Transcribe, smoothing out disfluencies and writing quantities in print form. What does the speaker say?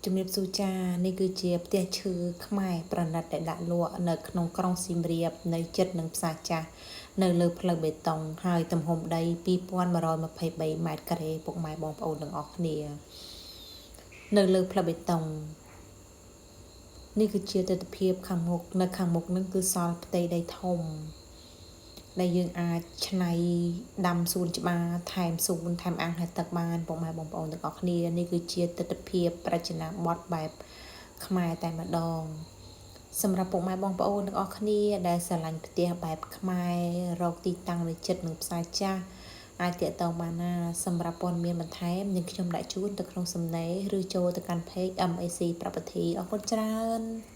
ជំរាបសួរចានេះគឺជាផ្ទះឈើខ្មែរប្រណិតដែលដាក់លក់នៅក្នុងក្រុងសៀមរាបនៅជិតនឹងផ្សារចាស់នៅលើផ្លូវបេតុងហើយទំហំដី2123ម៉ែត្រការ៉េពុកម៉ែបងប្អូនទាំងអស់គ្នានៅលើផ្លូវបេតុងនេះគឺជាទិដ្ឋភាពខាងមុខនៅខាងមុខនឹងគឺសល់ផ្ទៃដីធំដែលយើងអាចឆ្នៃដាំសួនច្បារថែមសួនថែមអាងហើយទឹកបានពុកម៉ែបងប្អូនទាំងអស់គ្នានេះគឺជាទិដ្ឋភាពរចនាបថបែបខ្មែរតែម្ដងសម្រាប់ពុកម៉ែបងប្អូនទាំងអស់គ្នាដែលស្រឡាញ់ផ្ទះបែបខ្មែររកទីតាំងនៅជិតនឹងផ្សារចាស់អាចទាក់ទងបានណាសម្រាប់ព័ត៌មានបន្ថែមនឹងខ្ញុំដាក់ជូនទៅក្នុងសំណេរឬចូលទៅកាន់ page MAC Property អរគុណច្រើន